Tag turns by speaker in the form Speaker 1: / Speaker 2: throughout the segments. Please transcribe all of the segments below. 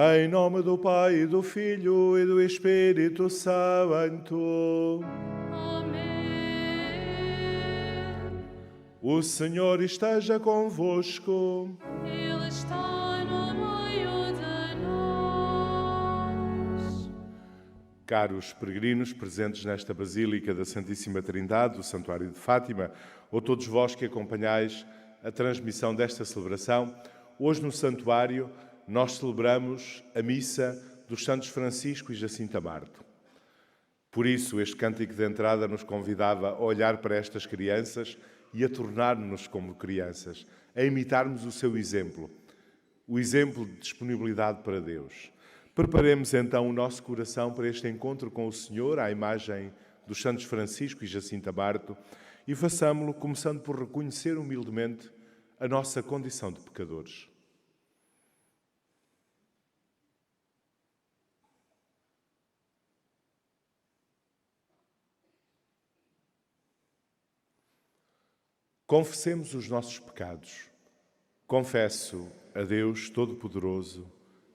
Speaker 1: Em nome do Pai, e do Filho e do Espírito Santo.
Speaker 2: Amém.
Speaker 1: O Senhor esteja convosco.
Speaker 2: Ele está no meio de nós.
Speaker 1: Caros peregrinos presentes nesta Basílica da Santíssima Trindade, do Santuário de Fátima, ou todos vós que acompanhais a transmissão desta celebração, hoje no Santuário nós celebramos a missa dos Santos Francisco e Jacinta Marto. Por isso, este cântico de entrada nos convidava a olhar para estas crianças e a tornar-nos como crianças, a imitarmos o seu exemplo, o exemplo de disponibilidade para Deus. Preparemos então o nosso coração para este encontro com o Senhor, à imagem dos Santos Francisco e Jacinta Marto, e façamo-lo começando por reconhecer humildemente a nossa condição de pecadores. Confessemos os nossos pecados. Confesso a Deus Todo-Poderoso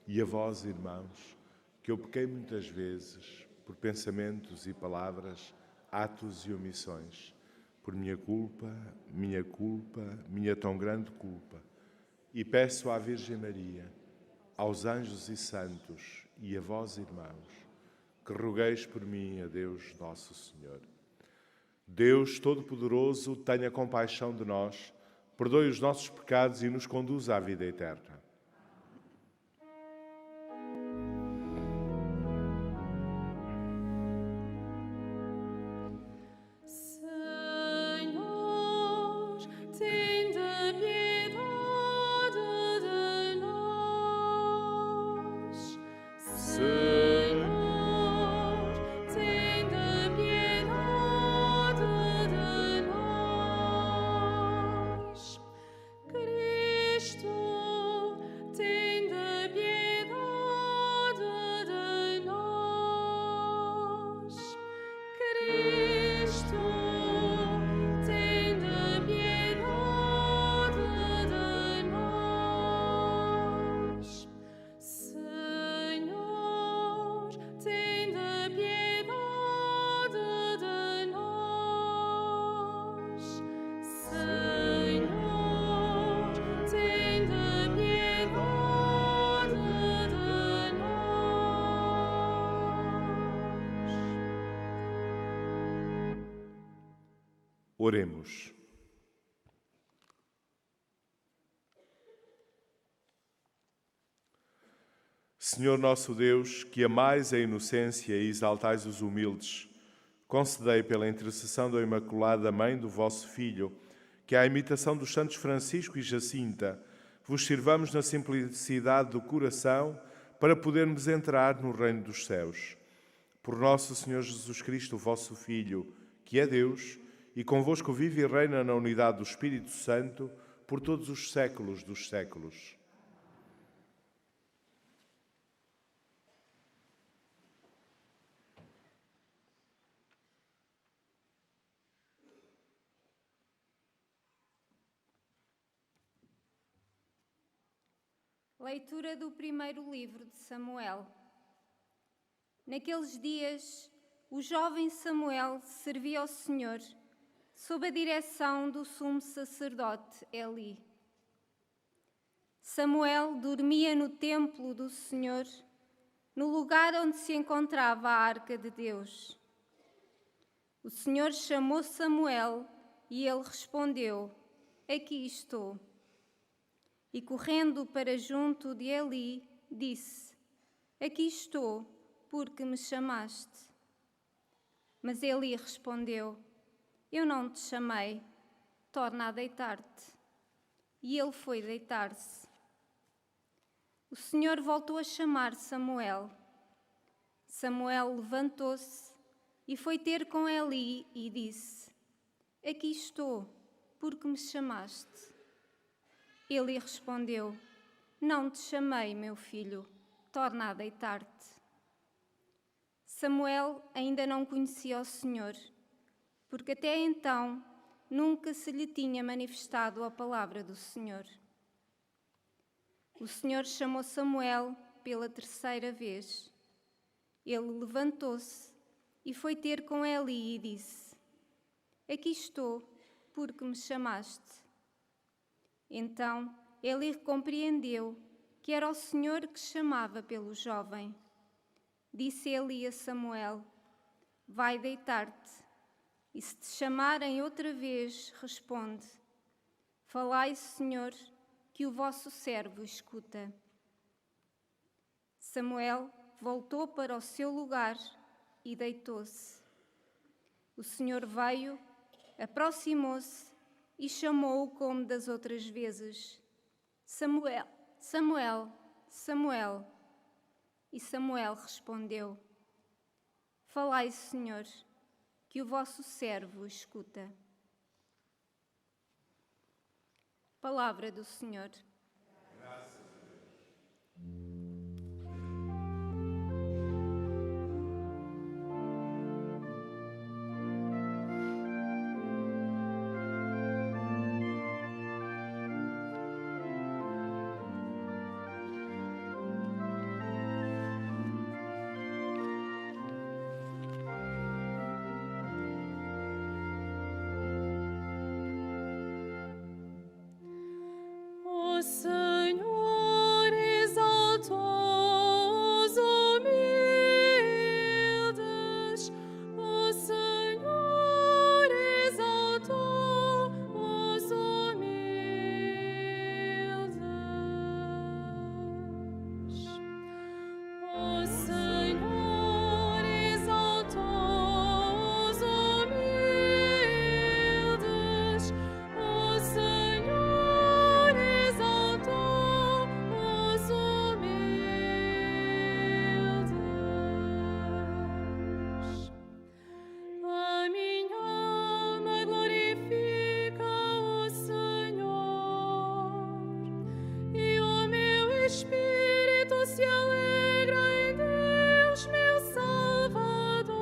Speaker 1: e a vós, irmãos, que eu pequei muitas vezes por pensamentos e palavras, atos e omissões, por minha culpa, minha tão grande culpa. E peço à Virgem Maria, aos anjos e santos e a vós, irmãos, que rogueis por mim a Deus Nosso Senhor. Deus Todo-Poderoso, tenha compaixão de nós, perdoe os nossos pecados e nos conduza à vida eterna. Oremos. Senhor nosso Deus, que amais a inocência e exaltais os humildes, concedei pela intercessão da Imaculada Mãe do vosso Filho, que à imitação dos Santos Francisco e Jacinta, vos sirvamos na simplicidade do coração para podermos entrar no reino dos céus. Por nosso Senhor Jesus Cristo, vosso Filho, que é Deus, e convosco vive e reina na unidade do Espírito Santo por todos os séculos dos séculos.
Speaker 3: Leitura do primeiro livro de Samuel. Naqueles dias, o jovem Samuel servia ao Senhor sob a direção do sumo sacerdote Eli. Samuel dormia no templo do Senhor, no lugar onde se encontrava a arca de Deus. O Senhor chamou Samuel e ele respondeu: Aqui estou. E correndo para junto de Eli, disse: Aqui estou, porque me chamaste. Mas Eli respondeu: Eu não te chamei, torna a deitar-te. E ele foi deitar-se. O Senhor voltou a chamar Samuel. Samuel levantou-se e foi ter com Eli e disse: Aqui estou, porque me chamaste. Eli respondeu: Não te chamei, meu filho, torna a deitar-te. Samuel ainda não conhecia o Senhor, porque até então nunca se lhe tinha manifestado a palavra do Senhor. O Senhor chamou Samuel pela terceira vez. Ele levantou-se e foi ter com Eli e disse: Aqui estou, porque me chamaste. Então Eli compreendeu que era o Senhor que chamava pelo jovem. Disse Eli a Samuel: Vai deitar-te, e se te chamarem outra vez, responde: Falai, Senhor, que o vosso servo escuta. Samuel voltou para o seu lugar e deitou-se. O Senhor veio, aproximou-se e chamou-o como das outras vezes: Samuel, Samuel, Samuel. E Samuel respondeu: Falai, Senhor, que o vosso servo escuta. Palavra do Senhor.
Speaker 2: O Senhor exaltou os humildes, o Senhor exaltou os humildes. O Senhor exaltou os humildes, o Senhor exaltou os humildes. A minha alma glorifica o Senhor, e o meu espírito se alegra em Deus, meu Salvador,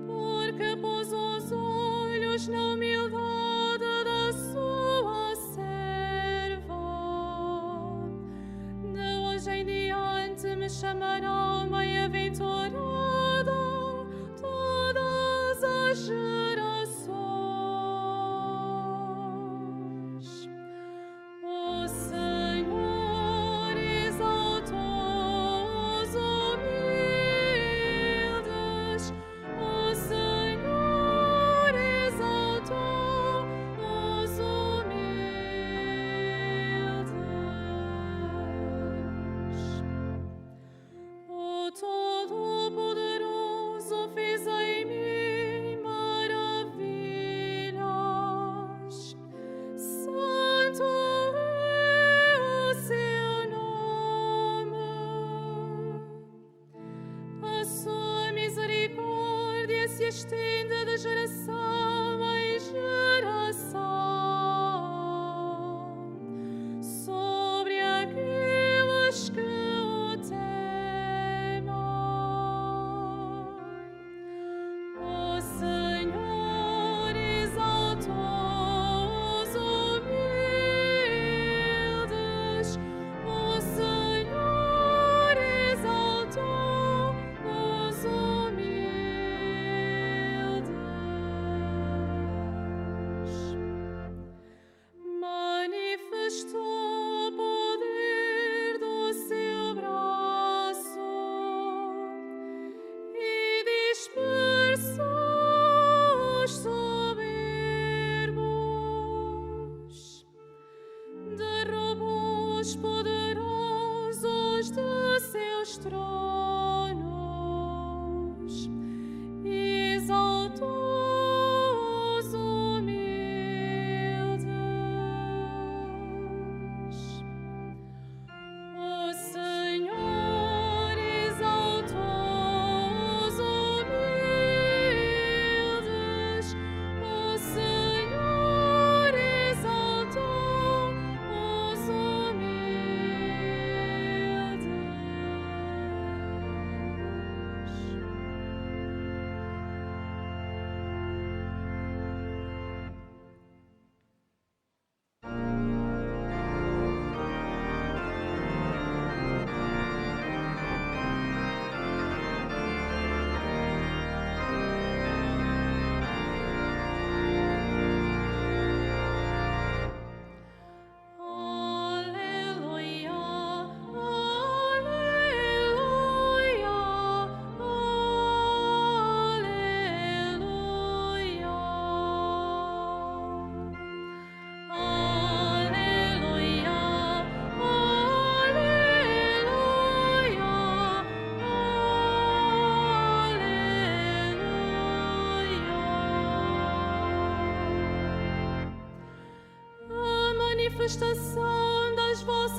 Speaker 2: porque pôs os olhos na humildade da sua serva. De hoje em diante me chamarão bem-aventurada todas as gerações. O Senhor exaltou os humildes, o Senhor exaltou os humildes. O Todo-Poderoso fez em mim maravilhas. Santo é o seu nome. A sua misericórdia se estende de geração em geração sobre aqueles que o temem. O Senhor exaltou os humildes, o Senhor exaltou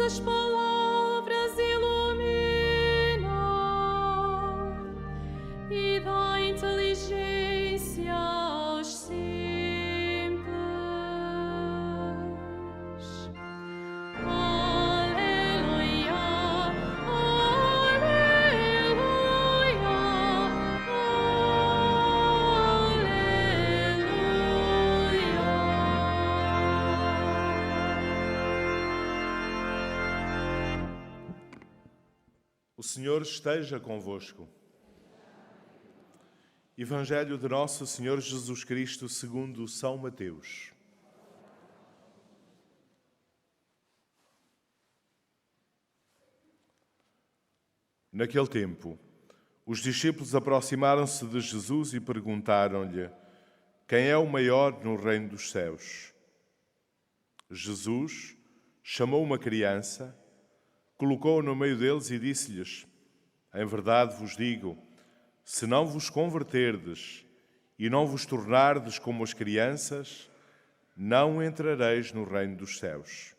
Speaker 2: vossas palavras ilumina e dá inteligência aos simples. Aleluia,
Speaker 1: O Senhor esteja convosco. Evangelho de Nosso Senhor Jesus Cristo segundo São Mateus. Naquele tempo, os discípulos aproximaram-se de Jesus e perguntaram-lhe: quem é o maior no reino dos céus? Jesus chamou uma criança, colocou-a no meio deles e disse-lhes: em verdade vos digo, se não vos converterdes e não vos tornardes como as crianças, não entrareis no reino dos céus.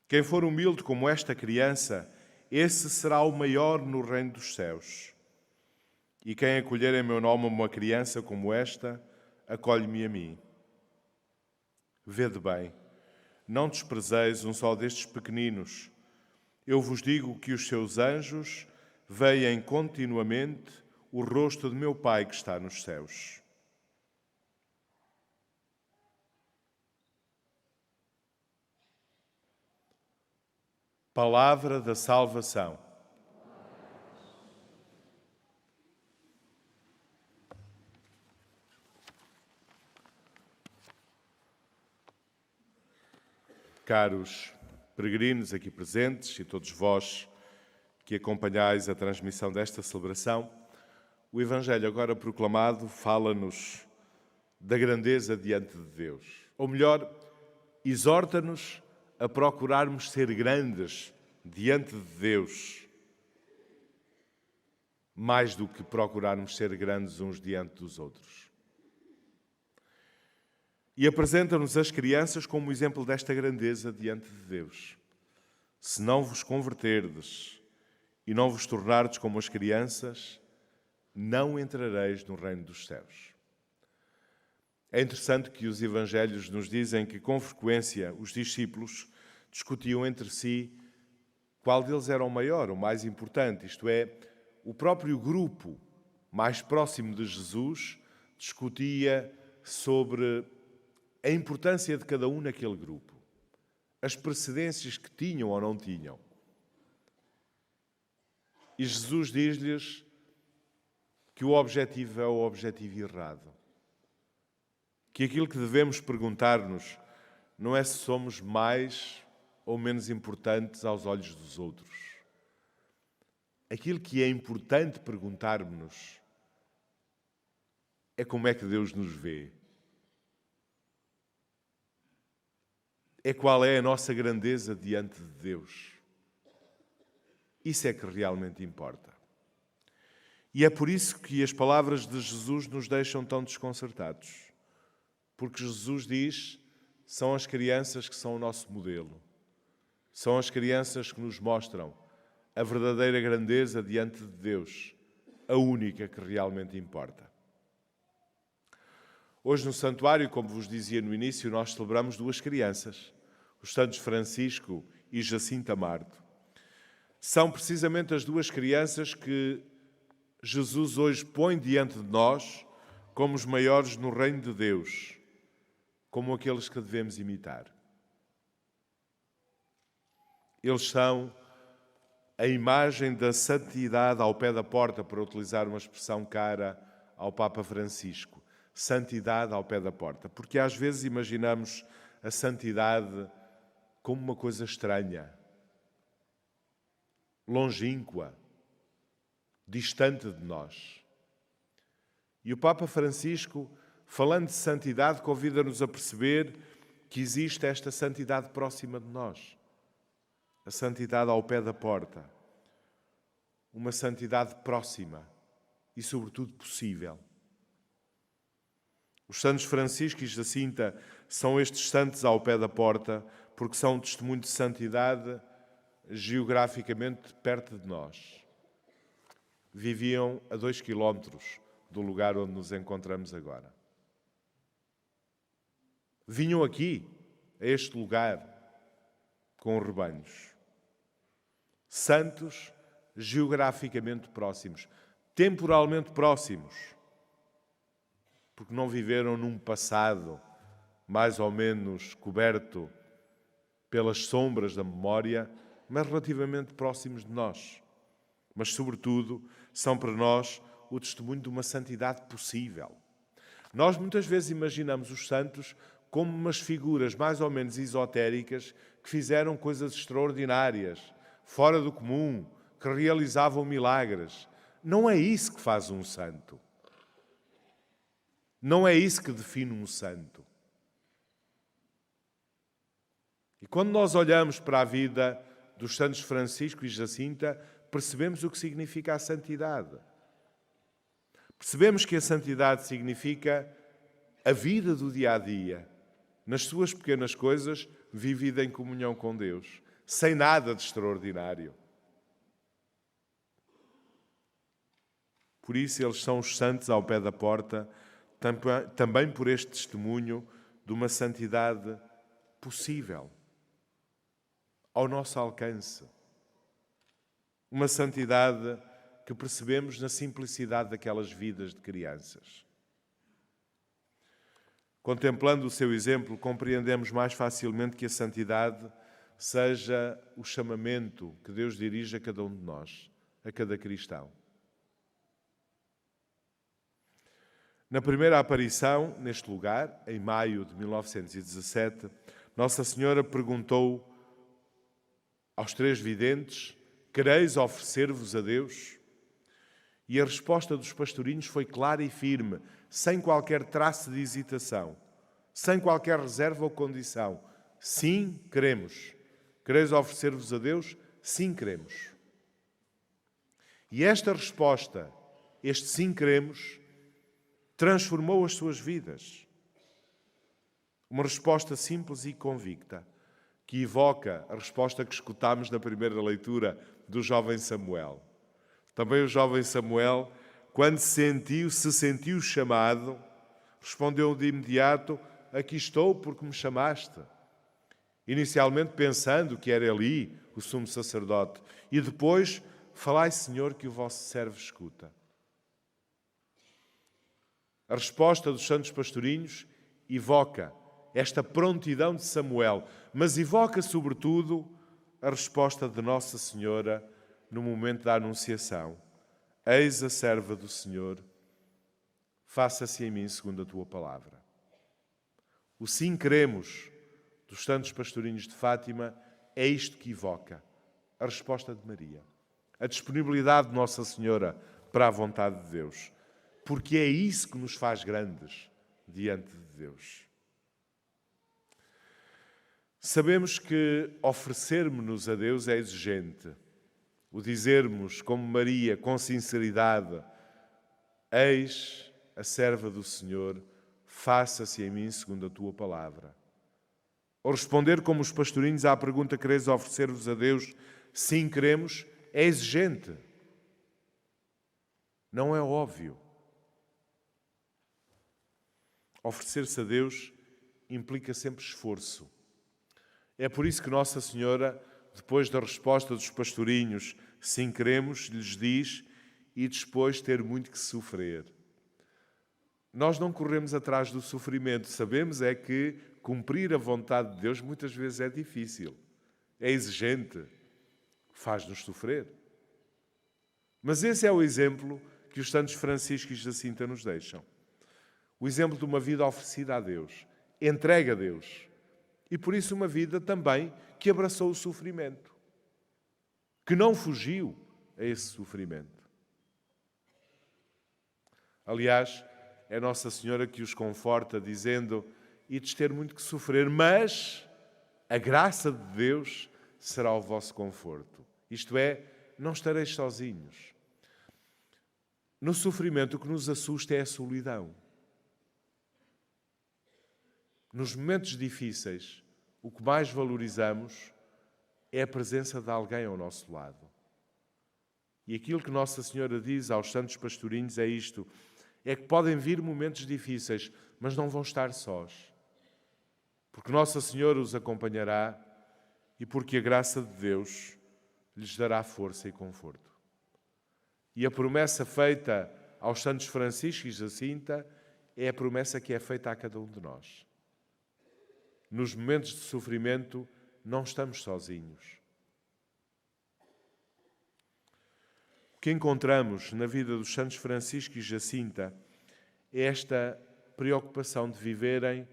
Speaker 1: Quem for humilde como esta criança, esse será o maior no reino dos céus. E quem acolher em meu nome uma criança como esta, acolhe-me a mim. Vede bem, não desprezeis um só destes pequeninos. Eu vos digo que os seus anjos veem continuamente o rosto de meu Pai que está nos céus. Palavra da salvação. Caros peregrinos aqui presentes e todos vós que acompanhais a transmissão desta celebração, o Evangelho agora proclamado fala-nos da grandeza diante de Deus. Ou melhor, exorta-nos a procurarmos ser grandes diante de Deus, mais do que procurarmos ser grandes uns diante dos outros. E apresenta-nos as crianças como exemplo desta grandeza diante de Deus. Se não vos converterdes e não vos tornardes como as crianças, não entrareis no reino dos céus. É interessante que os evangelhos nos dizem que, com frequência, os discípulos discutiam entre si qual deles era o maior, o mais importante, isto é, o próprio grupo mais próximo de Jesus discutia sobre a importância de cada um naquele grupo, as precedências que tinham ou não tinham. E Jesus diz-lhes que o objetivo é o objetivo errado. Que aquilo que devemos perguntar-nos não é se somos mais ou menos importantes aos olhos dos outros. Aquilo que é importante perguntar-nos é como é que Deus nos vê. É qual é a nossa grandeza diante de Deus. Isso é que realmente importa. E é por isso que as palavras de Jesus nos deixam tão desconcertados. Porque Jesus diz, são as crianças que são o nosso modelo. São as crianças que nos mostram a verdadeira grandeza diante de Deus, a única que realmente importa. Hoje no santuário, como vos dizia no início, nós celebramos duas crianças, os santos Francisco e Jacinta Marto. São precisamente as duas crianças que Jesus hoje põe diante de nós como os maiores no reino de Deus, como aqueles que devemos imitar. Eles são a imagem da santidade ao pé da porta, para utilizar uma expressão cara ao Papa Francisco. Santidade ao pé da porta. Porque às vezes imaginamos a santidade como uma coisa estranha, longínqua, distante de nós. E o Papa Francisco, falando de santidade, convida-nos a perceber que existe esta santidade próxima de nós. A santidade ao pé da porta. Uma santidade próxima e, sobretudo, possível. Os santos Francisco e Jacinta são estes santos ao pé da porta porque são um testemunho de santidade geograficamente perto de nós. Viviam a 2 quilómetros do lugar onde nos encontramos agora. Vinham aqui, a este lugar, com rebanhos. Santos, geograficamente próximos, temporalmente próximos, porque não viveram num passado mais ou menos coberto pelas sombras da memória, mas relativamente próximos de nós. Mas, sobretudo, são para nós o testemunho de uma santidade possível. Nós muitas vezes imaginamos os santos como umas figuras mais ou menos esotéricas que fizeram coisas extraordinárias, fora do comum, que realizavam milagres. Não é isso que faz um santo. Não é isso que define um santo. E quando nós olhamos para a vida dos santos Francisco e Jacinta, percebemos o que significa a santidade. Percebemos que a santidade significa a vida do dia-a-dia, nas suas pequenas coisas, vivida em comunhão com Deus, sem nada de extraordinário. Por isso eles são os santos ao pé da porta, também por este testemunho de uma santidade possível, ao nosso alcance. Uma santidade que percebemos na simplicidade daquelas vidas de crianças. Contemplando o seu exemplo, compreendemos mais facilmente que a santidade seja o chamamento que Deus dirige a cada um de nós, a cada cristão. Na primeira aparição, neste lugar, em maio de 1917, Nossa Senhora perguntou aos 3 videntes: quereis oferecer-vos a Deus? E a resposta dos pastorinhos foi clara e firme, sem qualquer traço de hesitação, sem qualquer reserva ou condição. Sim, queremos. Quereis oferecer-vos a Deus? Sim, queremos. E esta resposta, este sim, queremos, transformou as suas vidas. Uma resposta simples e convicta, que evoca a resposta que escutámos na primeira leitura do jovem Samuel. Também o jovem Samuel, quando se sentiu chamado, respondeu de imediato: aqui estou porque me chamaste. Inicialmente pensando que era Eli, o sumo sacerdote, e depois: falai, Senhor, que o vosso servo escuta. A resposta dos santos pastorinhos evoca esta prontidão de Samuel, mas evoca, sobretudo, a resposta de Nossa Senhora no momento da anunciação: eis a serva do Senhor, faça-se em mim segundo a tua palavra. O sim queremos dos santos pastorinhos de Fátima é isto que evoca a resposta de Maria, a disponibilidade de Nossa Senhora para a vontade de Deus, porque é isso que nos faz grandes diante de Deus. Sabemos que oferecermos-nos a Deus é exigente. O dizermos, como Maria, com sinceridade: eis a serva do Senhor, faça-se em mim segundo a tua palavra. Ou responder como os pastorinhos à pergunta: quereis oferecer-vos a Deus? Sim, queremos, é exigente. Não é óbvio. Oferecer-se a Deus implica sempre esforço. É por isso que Nossa Senhora, depois da resposta dos pastorinhos, sim queremos, lhes diz: e depois ter muito que sofrer. Nós não corremos atrás do sofrimento, sabemos é que cumprir a vontade de Deus muitas vezes é difícil, é exigente, faz-nos sofrer. Mas esse é o exemplo que os santos Francisco e Jacinta nos deixam. O exemplo de uma vida oferecida a Deus, entregue a Deus. E por isso uma vida também que abraçou o sofrimento, que não fugiu a esse sofrimento. Aliás, é Nossa Senhora que os conforta, dizendo: ides ter muito que sofrer, mas a graça de Deus será o vosso conforto. Isto é, não estareis sozinhos. No sofrimento, o que nos assusta é a solidão. Nos momentos difíceis, o que mais valorizamos é a presença de alguém ao nosso lado. E aquilo que Nossa Senhora diz aos santos pastorinhos é isto: é que podem vir momentos difíceis, mas não vão estar sós. Porque Nossa Senhora os acompanhará e porque a graça de Deus lhes dará força e conforto. E a promessa feita aos santos Francisco e Jacinta é a promessa que é feita a cada um de nós. Nos momentos de sofrimento, não estamos sozinhos. O que encontramos na vida dos santos Francisco e Jacinta é esta preocupação de viverem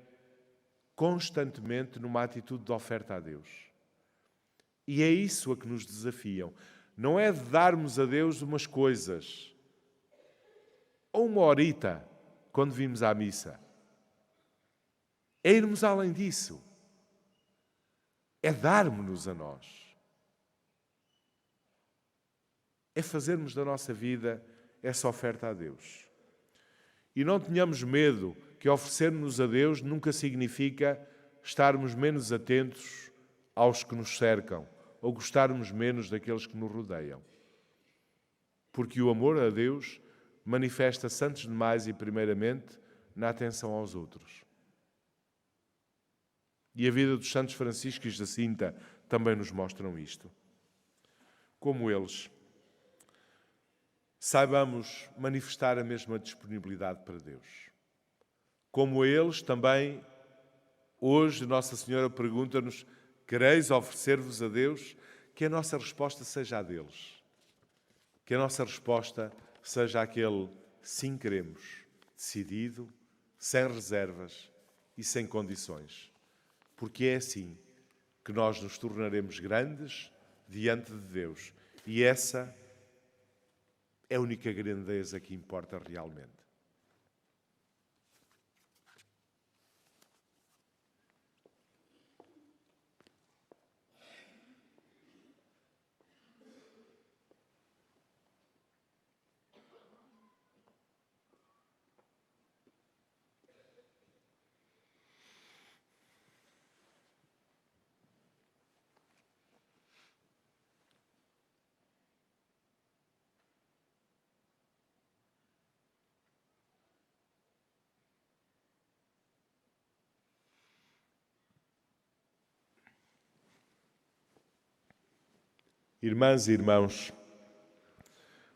Speaker 1: constantemente numa atitude de oferta a Deus. E é isso a que nos desafiam. Não é de darmos a Deus umas coisas, ou uma horita, quando vimos à missa. É irmos além disso. É darmos-nos a nós. É fazermos da nossa vida essa oferta a Deus. E não tenhamos medo que oferecer-nos a Deus nunca significa estarmos menos atentos aos que nos cercam ou gostarmos menos daqueles que nos rodeiam. Porque o amor a Deus manifesta-se antes de mais e primeiramente na atenção aos outros. E a vida dos santos Francisco e Jacinta também nos mostram isto. Como eles, saibamos manifestar a mesma disponibilidade para Deus. Como eles, também, hoje, Nossa Senhora pergunta-nos: quereis oferecer-vos a Deus? Que a nossa resposta seja a deles. Que a nossa resposta seja aquele sim queremos, decidido, sem reservas e sem condições. Porque é assim que nós nos tornaremos grandes diante de Deus. E essa é a única grandeza que importa realmente. Irmãs e irmãos,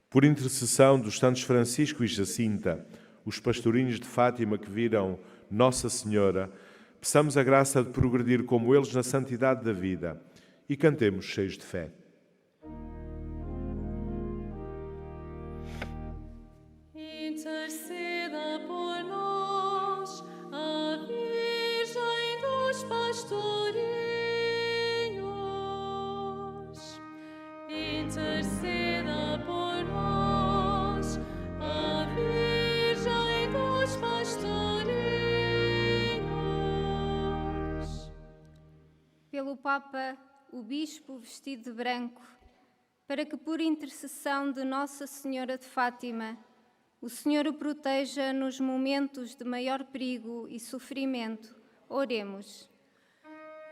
Speaker 1: por intercessão dos santos Francisco e Jacinta, os pastorinhos de Fátima que viram Nossa Senhora, peçamos a graça de progredir como eles na santidade da vida e cantemos cheios de fé.
Speaker 2: Interceda por nós, a Virgem dos Pastorinhos. Interceda por nós, a Virgem dos Pastorinhos.
Speaker 3: Pelo Papa, o Bispo vestido de branco, para que por intercessão de Nossa Senhora de Fátima, o Senhor o proteja nos momentos de maior perigo e sofrimento. Oremos.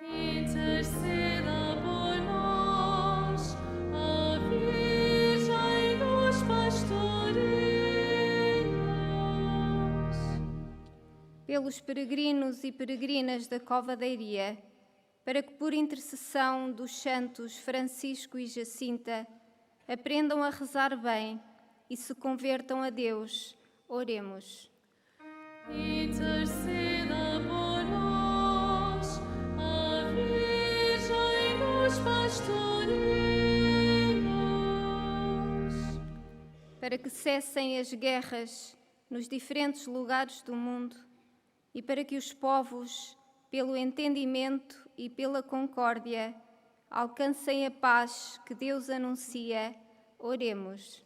Speaker 2: Interceda por nós, a Virgem dos Pastorinhos.
Speaker 3: Pelos peregrinos e peregrinas da Cova da Iria, para que por intercessão dos santos Francisco e Jacinta aprendam a rezar bem e se convertam a Deus. Oremos.
Speaker 2: Interceda por nós, a Virgem dos Pastorinhos.
Speaker 3: Para que cessem as guerras nos diferentes lugares do mundo e para que os povos, pelo entendimento e pela concórdia, alcancem a paz que Deus anuncia. Oremos.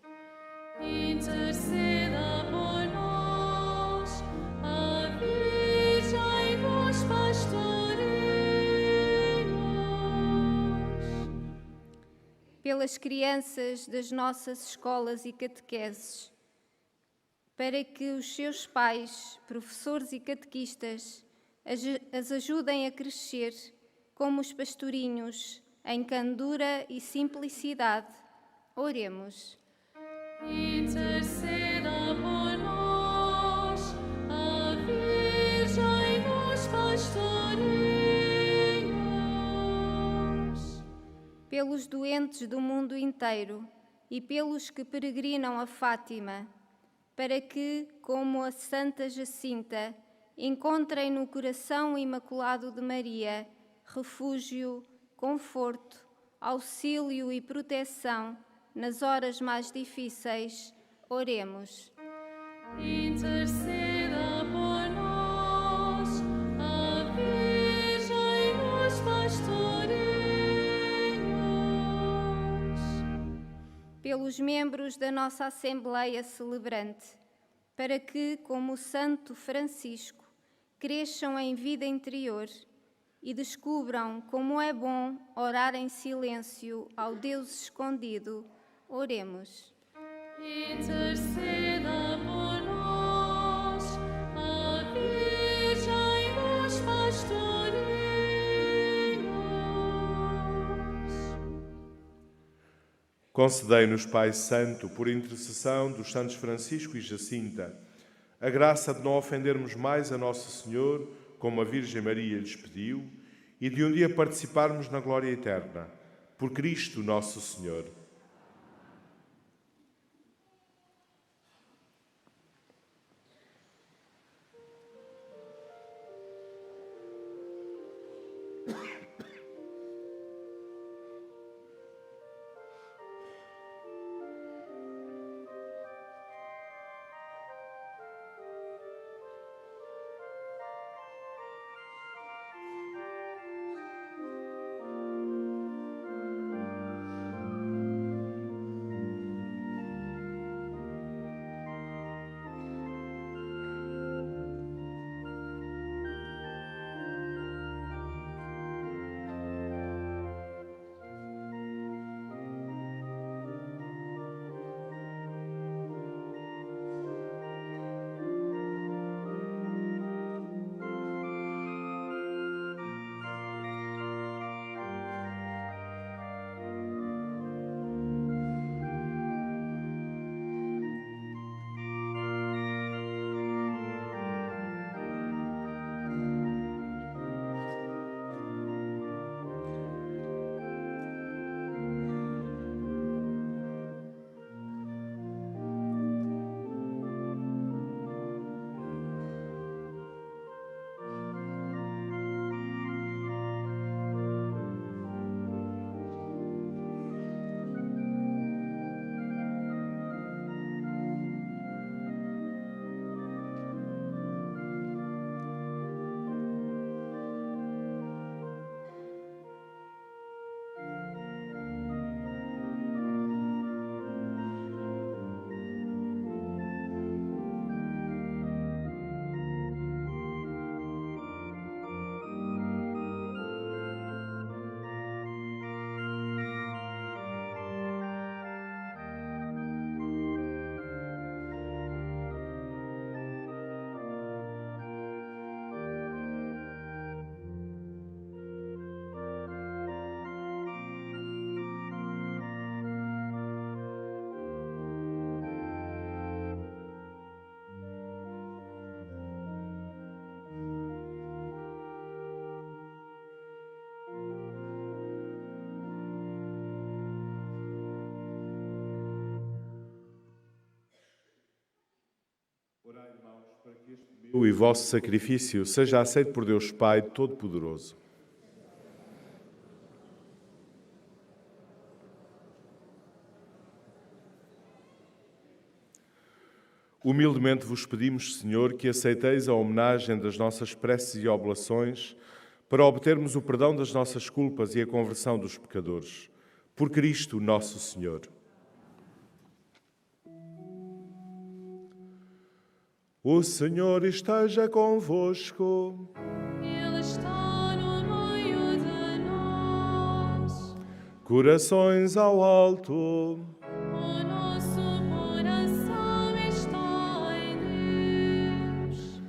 Speaker 2: Interceda por nós, a Virgem dos Pastorinhos.
Speaker 3: Pelas crianças das nossas escolas e catequeses, para que os seus pais, professores e catequistas as ajudem a crescer como os pastorinhos, em candura e simplicidade. Oremos.
Speaker 2: Interceda por nós, a Virgem dos Pastorinhos.
Speaker 3: Pelos doentes do mundo inteiro e pelos que peregrinam a Fátima, para que, como a Santa Jacinta, encontrem no coração imaculado de Maria refúgio, conforto, auxílio e proteção nas horas mais difíceis. Oremos.
Speaker 2: Interceda por nós, a Virgem dos Pastorinhos.
Speaker 3: Pelos membros da nossa Assembleia Celebrante, para que, como o Santo Francisco, cresçam em vida interior e descubram como é bom orar em silêncio ao Deus escondido. Oremos.
Speaker 2: Interceda por nós, a Virgem dos Pastorinhos.
Speaker 1: Concedei-nos, Pai Santo, por intercessão dos santos Francisco e Jacinta, a graça de não ofendermos mais a Nosso Senhor, como a Virgem Maria lhes pediu, e de um dia participarmos na glória eterna. Por Cristo Nosso Senhor. Orai, irmãos, para que este meu e vosso sacrifício seja aceito por Deus Pai Todo-Poderoso. Humildemente vos pedimos, Senhor, que aceiteis a homenagem das nossas preces e oblações para obtermos o perdão das nossas culpas e a conversão dos pecadores. Por Cristo nosso Senhor. O Senhor esteja convosco.
Speaker 2: Ele está no meio de nós.
Speaker 1: Corações ao alto.
Speaker 2: O nosso coração está em Deus.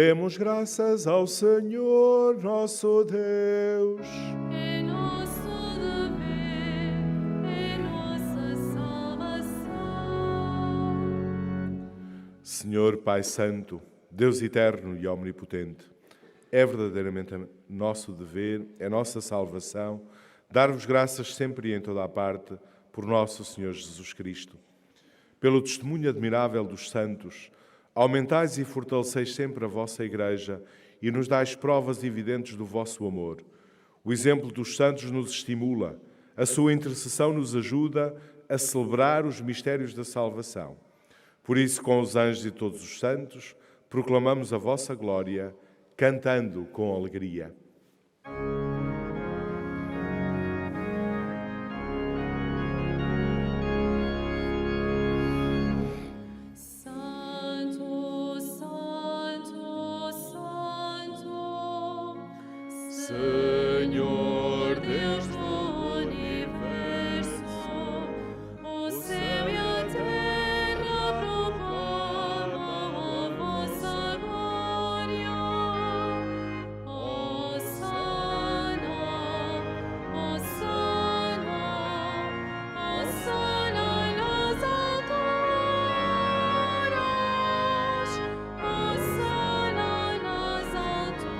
Speaker 1: Demos graças ao Senhor nosso Deus.
Speaker 2: É nosso dever, é nossa salvação.
Speaker 1: Senhor Pai Santo, Deus eterno e omnipotente, é verdadeiramente nosso dever, é nossa salvação, dar-vos graças sempre e em toda a parte por nosso Senhor Jesus Cristo. Pelo testemunho admirável dos santos, aumentais e fortaleceis sempre a vossa Igreja e nos dais provas evidentes do vosso amor. O exemplo dos santos nos estimula, a sua intercessão nos ajuda a celebrar os mistérios da salvação. Por isso, com os anjos e todos os santos, proclamamos a vossa glória, cantando com alegria.
Speaker 2: Santo, Santo, Santo,
Speaker 1: Senhor Deus
Speaker 2: do universo, o céu e a terra proclamam a vossa glória. Hosana, Hosana, Hosana nas alturas, Hosana nas alturas.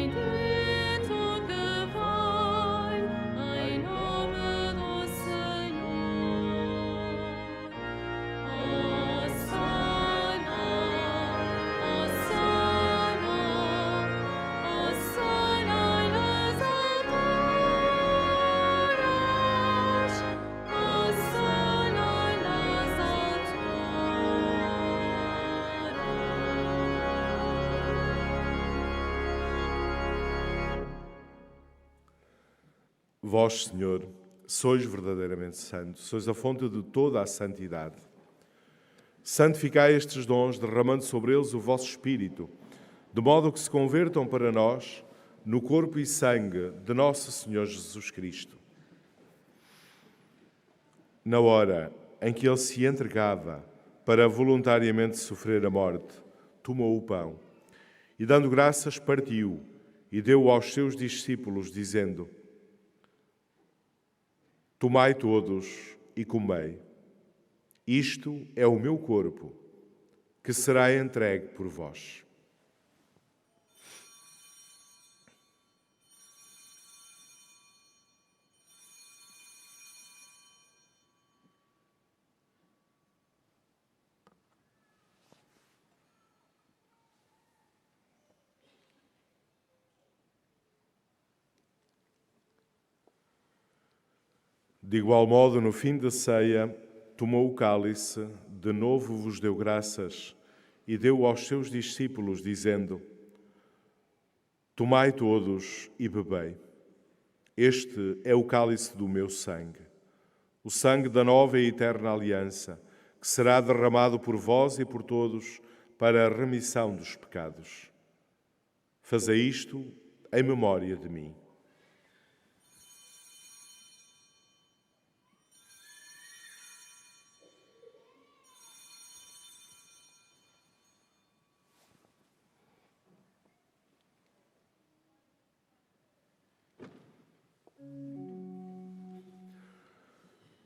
Speaker 2: Bendito que vai em nome do Senhor. Hosana, Hosana, Hosana nas alturas, Hosana nas alturas.
Speaker 1: Vós, Senhor, sois verdadeiramente santos, sois a fonte de toda a santidade. Santificai estes dons, derramando sobre eles o vosso Espírito, de modo que se convertam para nós no corpo e sangue de nosso Senhor Jesus Cristo. Na hora em que ele se entregava para voluntariamente sofrer a morte, tomou o pão e, dando graças, partiu e deu aos seus discípulos, dizendo: Tomai todos e comei. Isto é o meu corpo, que será entregue por vós. De igual modo, no fim da ceia, tomou o cálice, de novo vos deu graças e deu aos seus discípulos, dizendo: Tomai todos e bebei. Este é o cálice do meu sangue, o sangue da nova e eterna aliança, que será derramado por vós e por todos para a remissão dos pecados. Fazei isto em memória de mim.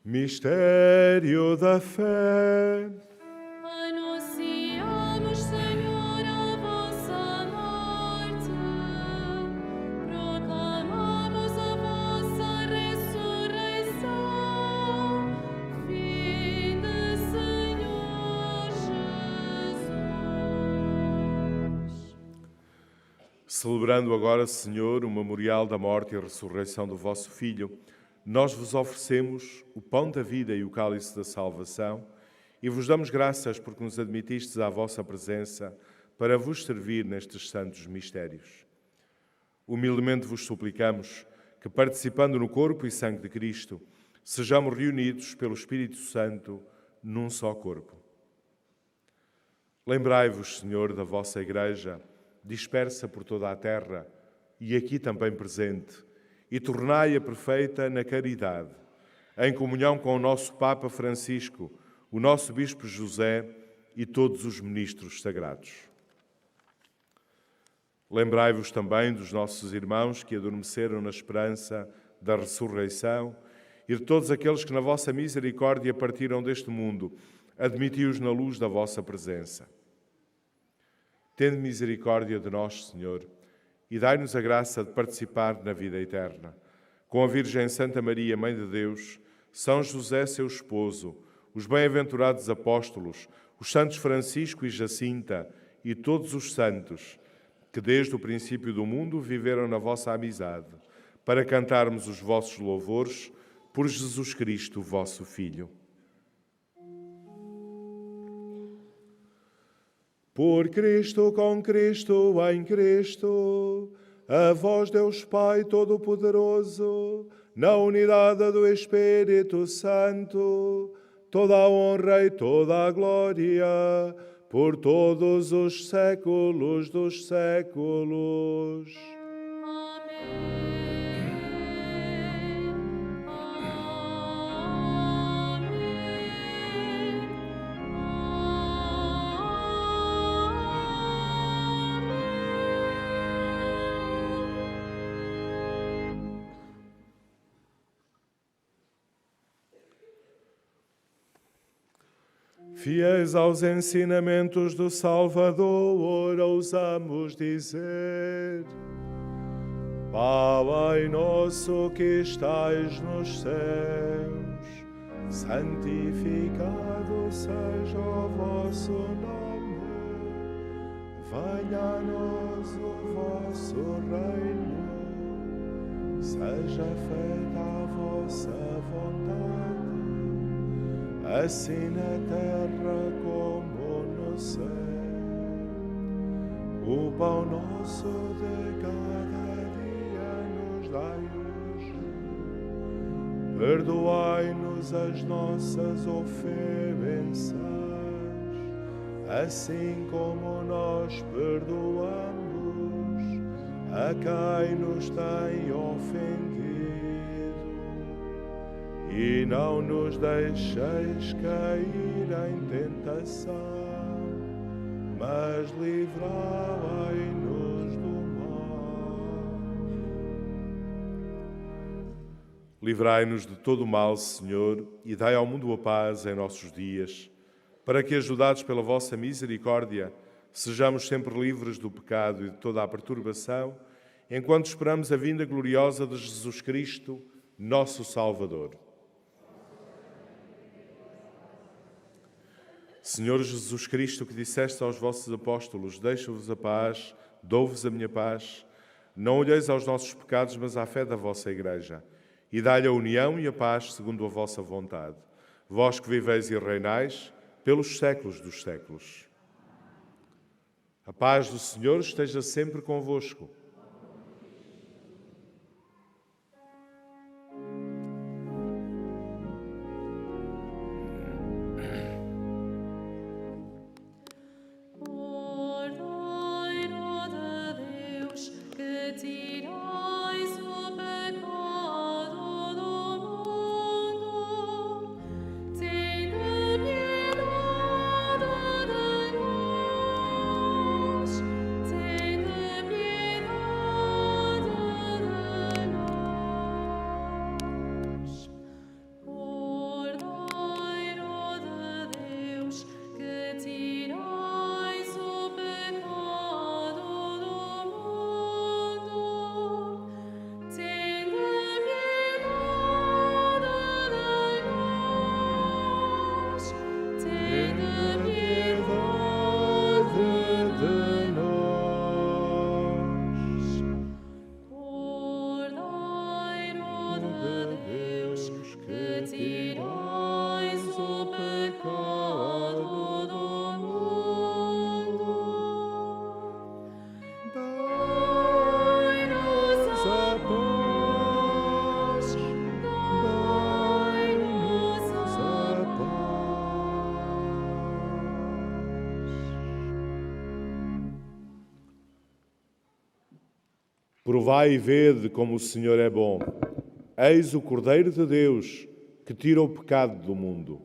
Speaker 1: Mistério da fé.
Speaker 2: Anunciamos, Senhor, a vossa morte, proclamamos a vossa ressurreição. Vinde, Senhor Jesus.
Speaker 1: Celebrando agora, Senhor, o memorial da morte e ressurreição do vosso Filho, nós vos oferecemos o pão da vida e o cálice da salvação e vos damos graças porque nos admitistes à vossa presença para vos servir nestes santos mistérios. Humildemente vos suplicamos que, participando no corpo e sangue de Cristo, sejamos reunidos pelo Espírito Santo num só corpo. Lembrai-vos, Senhor, da vossa Igreja, dispersa por toda a terra e aqui também presente, e tornai-a perfeita na caridade, em comunhão com o nosso Papa Francisco, o nosso Bispo José e todos os ministros sagrados. Lembrai-vos também dos nossos irmãos que adormeceram na esperança da ressurreição e de todos aqueles que na vossa misericórdia partiram deste mundo. Admiti-os na luz da vossa presença. Tende misericórdia de nós, Senhor, e dai-nos a graça de participar na vida eterna. Com a Virgem Santa Maria, Mãe de Deus, São José, seu esposo, os bem-aventurados apóstolos, os santos Francisco e Jacinta e todos os santos, que desde o princípio do mundo viveram na vossa amizade, para cantarmos os vossos louvores por Jesus Cristo, vosso Filho. Por Cristo, com Cristo, em Cristo, a vós, Deus Pai Todo-Poderoso, na unidade do Espírito Santo, toda a honra e toda a glória, por todos os séculos dos séculos. Fiéis aos ensinamentos do Salvador, ousamos dizer: Pai nosso que estais nos céus, santificado seja o vosso nome. Venha a nós o vosso reino. Seja feita a vossa vontade, assim na terra como no céu. O pão nosso de cada dia nos dai hoje. Perdoai-nos as nossas ofensas, assim como nós perdoamos a quem nos tem ofendido. E não nos deixeis cair em tentação, mas livrai-nos do mal. Livrai-nos de todo o mal, Senhor, e dai ao mundo a paz em nossos dias, para que, ajudados pela vossa misericórdia, sejamos sempre livres do pecado e de toda a perturbação, enquanto esperamos a vinda gloriosa de Jesus Cristo, nosso Salvador. Senhor Jesus Cristo, que disseste aos vossos apóstolos: deixo-vos a paz, dou-vos a minha paz, não olheis aos nossos pecados, mas à fé da vossa Igreja, e dai-lhe a união e a paz segundo a vossa vontade. Vós que viveis e reinais pelos séculos dos séculos. A paz do Senhor esteja sempre convosco. Provai e vede como o Senhor é bom. Eis o Cordeiro de Deus, que tira o pecado do mundo.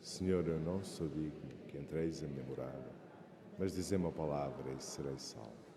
Speaker 1: Senhor, eu não sou digno que entreis a minha morada, mas dizei uma palavra e serei salvo.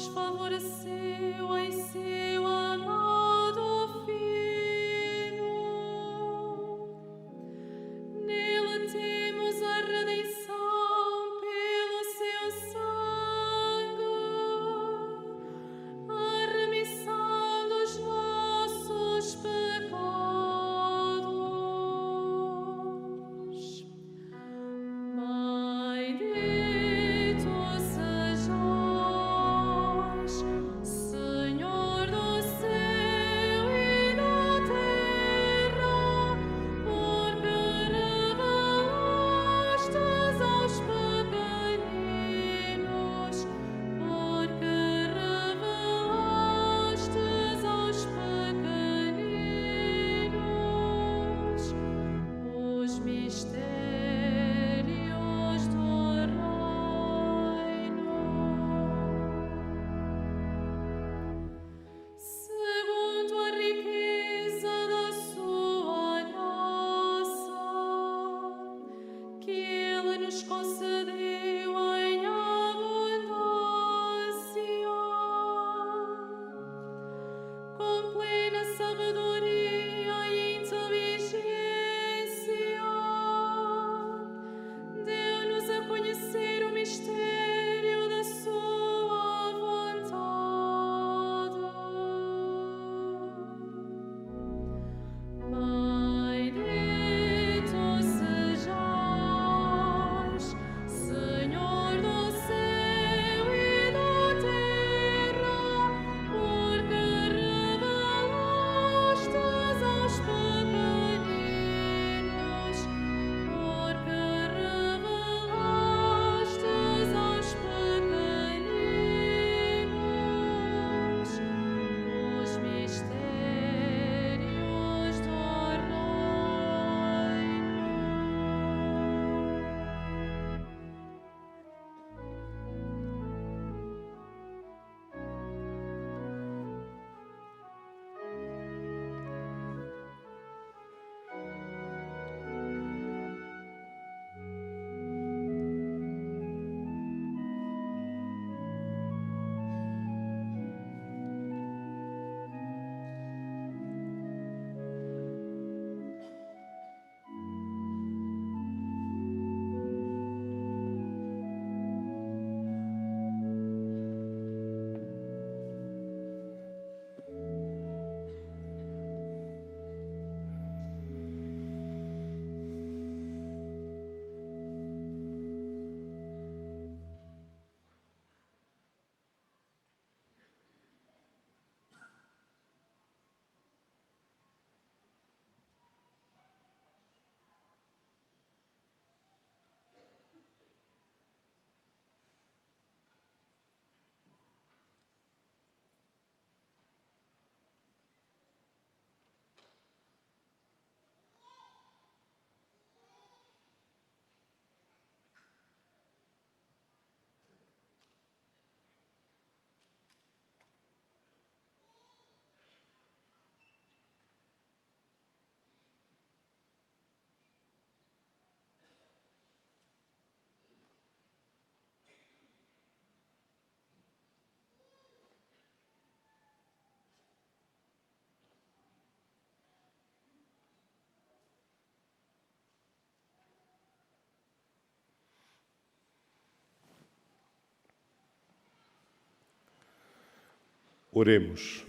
Speaker 2: nos favoreceu em seu amado Filho. Nele temos a redenção pelo seu sangue, a remissão dos nossos pecados. Bendito sejais, Senhor do céu e da terra, porque revelastes aos pequeninos, porque revelastes aos pequeninos os mistérios do reino. Segundo a riqueza da sua graça, que Ele nos concedeu em abundância, com plena sabedoria e inteligência, deu-nos a conhecer o mistério da sua vontade. Bendito sejais, Senhor do céu e da terra, porque revelastes aos pequeninos, porque revelastes aos pequeninos os mistérios do reino.
Speaker 1: Oremos.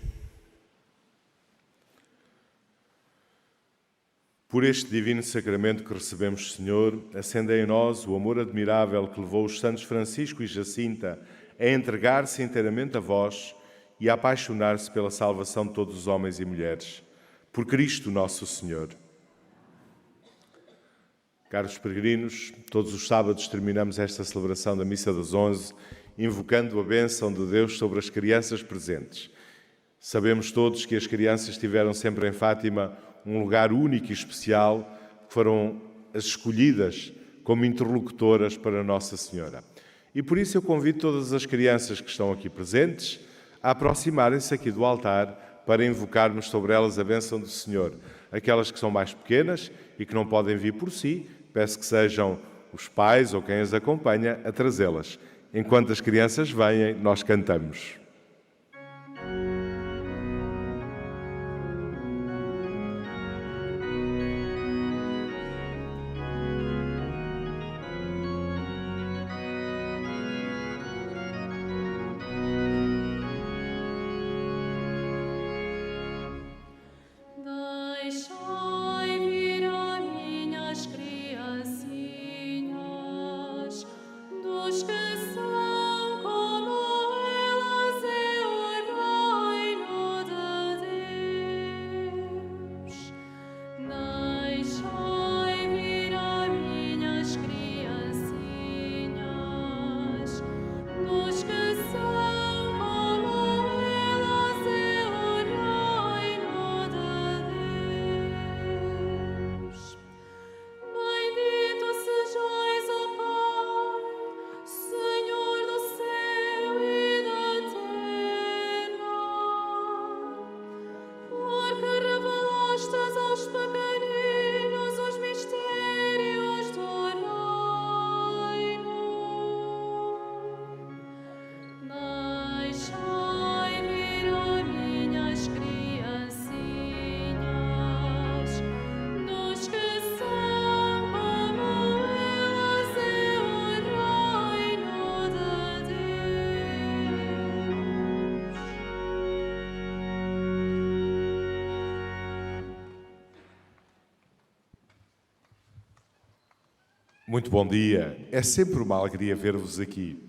Speaker 1: Por este divino sacramento que recebemos, Senhor, acenda em nós o amor admirável que levou os santos Francisco e Jacinta a entregar-se inteiramente a vós e a apaixonar-se pela salvação de todos os homens e mulheres. Por Cristo nosso Senhor. Caros peregrinos, todos os sábados terminamos esta celebração da Missa das 11, invocando a bênção de Deus sobre as crianças presentes. Sabemos todos que as crianças tiveram sempre em Fátima um lugar único e especial, que foram as escolhidas como interlocutoras para Nossa Senhora. E por isso eu convido todas as crianças que estão aqui presentes a aproximarem-se aqui do altar para invocarmos sobre elas a bênção do Senhor. Aquelas que são mais pequenas e que não podem vir por si, peço que sejam os pais ou quem as acompanha a trazê-las. Enquanto as crianças vêm, nós cantamos. Muito bom dia. É sempre uma alegria ver-vos aqui.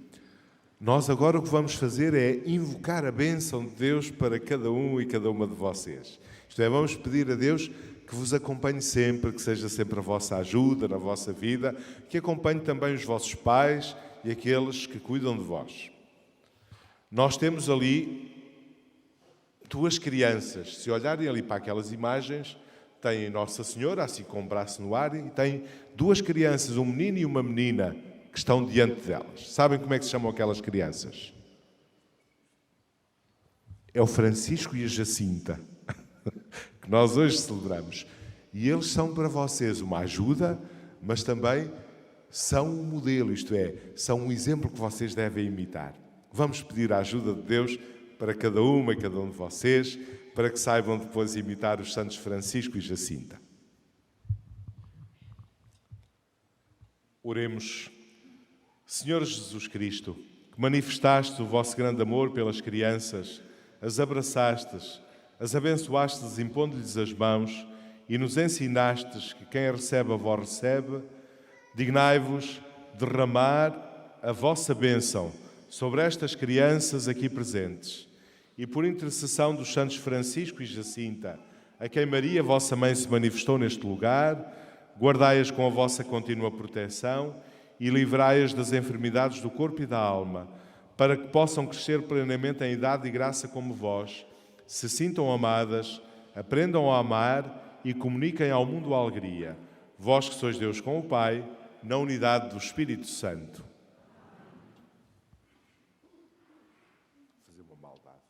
Speaker 1: Nós agora o que vamos fazer é invocar a bênção de Deus para cada um e cada uma de vocês. Isto é, vamos pedir a Deus que vos acompanhe sempre, que seja sempre a vossa ajuda na vossa vida, que acompanhe também os vossos pais e aqueles que cuidam de vós. Nós temos ali duas crianças. Se olharem ali para aquelas imagens, tem Nossa Senhora, assim com o braço no ar, e tem duas crianças, um menino e uma menina, que estão diante delas. Sabem como é que se chamam aquelas crianças? É o Francisco e a Jacinta, que nós hoje celebramos. E eles são para vocês uma ajuda, mas também são um modelo, isto é, são um exemplo que vocês devem imitar. Vamos pedir a ajuda de Deus para cada uma e cada um de vocês, para que saibam depois imitar os santos Francisco e Jacinta. Oremos. Senhor Jesus Cristo, que manifestaste o vosso grande amor pelas crianças, as abraçastes, as abençoastes impondo-lhes as mãos e nos ensinastes que quem recebe a vós recebe, dignai-vos derramar a vossa bênção sobre estas crianças aqui presentes e por intercessão dos santos Francisco e Jacinta, a quem Maria, vossa mãe, se manifestou neste lugar, guardai-as com a vossa contínua proteção e livrai-as das enfermidades do corpo e da alma, para que possam crescer plenamente em idade e graça como vós, se sintam amadas, aprendam a amar e comuniquem ao mundo a alegria. Vós que sois Deus com o Pai, na unidade do Espírito Santo. Fazer uma maldade.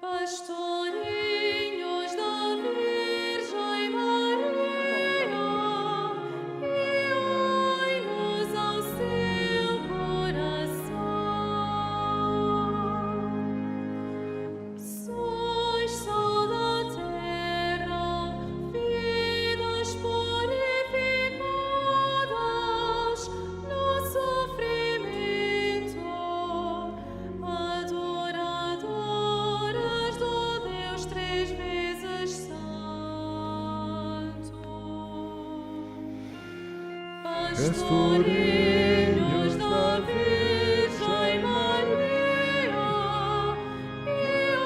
Speaker 2: Pastorinhos da Virgem Maria, guiai-nos ao seu coração. Sois sal da terra, vidas purificadas no sofrimento, adoradoras do Deus três vezes santo. Pastorinhos da Virgem Maria,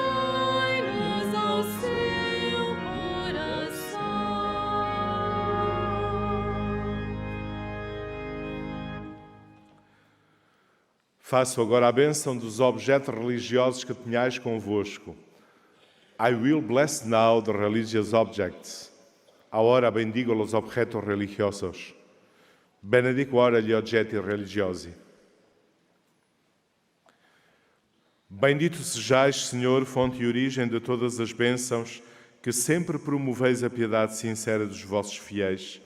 Speaker 2: guiai-nos ao seu coração.
Speaker 1: Faço agora a bênção dos objetos religiosos que tenhais convosco. I will bless now the religious objects. Ahora bendigo los objetos religiosos. Benedico ora gli oggetti religiosi. Bendito sejais, Senhor, fonte e origem de todas as bênçãos, que sempre promoveis a piedade sincera dos vossos fiéis.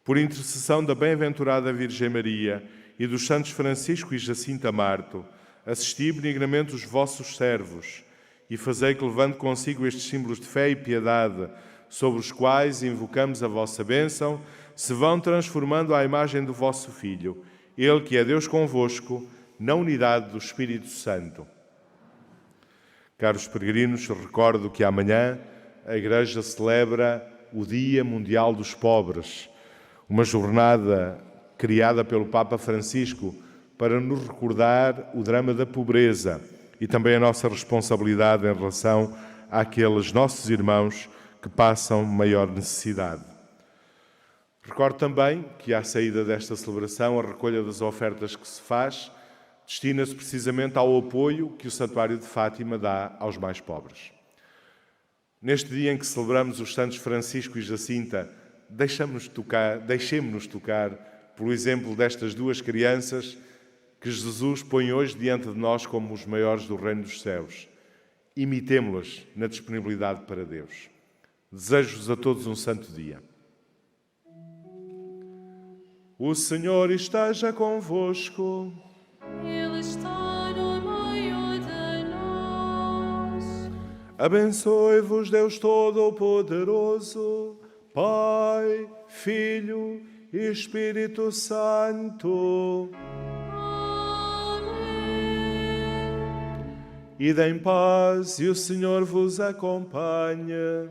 Speaker 1: Por intercessão da bem-aventurada Virgem Maria e dos santos Francisco e Jacinta Marto, assisti benignamente os vossos servos e fazei que, levando consigo estes símbolos de fé e piedade, sobre os quais invocamos a vossa bênção, se vão transformando à imagem do vosso Filho, Ele que é Deus convosco, na unidade do Espírito Santo. Caros peregrinos, recordo que amanhã a Igreja celebra o Dia Mundial dos Pobres, uma jornada criada pelo Papa Francisco para nos recordar o drama da pobreza e também a nossa responsabilidade em relação àqueles nossos irmãos que passam maior necessidade. Recordo também que, à saída desta celebração, a recolha das ofertas que se faz destina-se precisamente ao apoio que o Santuário de Fátima dá aos mais pobres. Neste dia em que celebramos os santos Francisco e Jacinta, deixemo-nos tocar pelo exemplo destas duas crianças que Jesus põe hoje diante de nós como os maiores do reino dos céus. Imitemo-las na disponibilidade para Deus. Desejo-vos a todos um santo dia. O Senhor esteja convosco.
Speaker 2: Ele está no meio de nós.
Speaker 1: Abençoe-vos Deus Todo-Poderoso, Pai, Filho e Espírito Santo. Ide em paz e o Senhor vos acompanhe.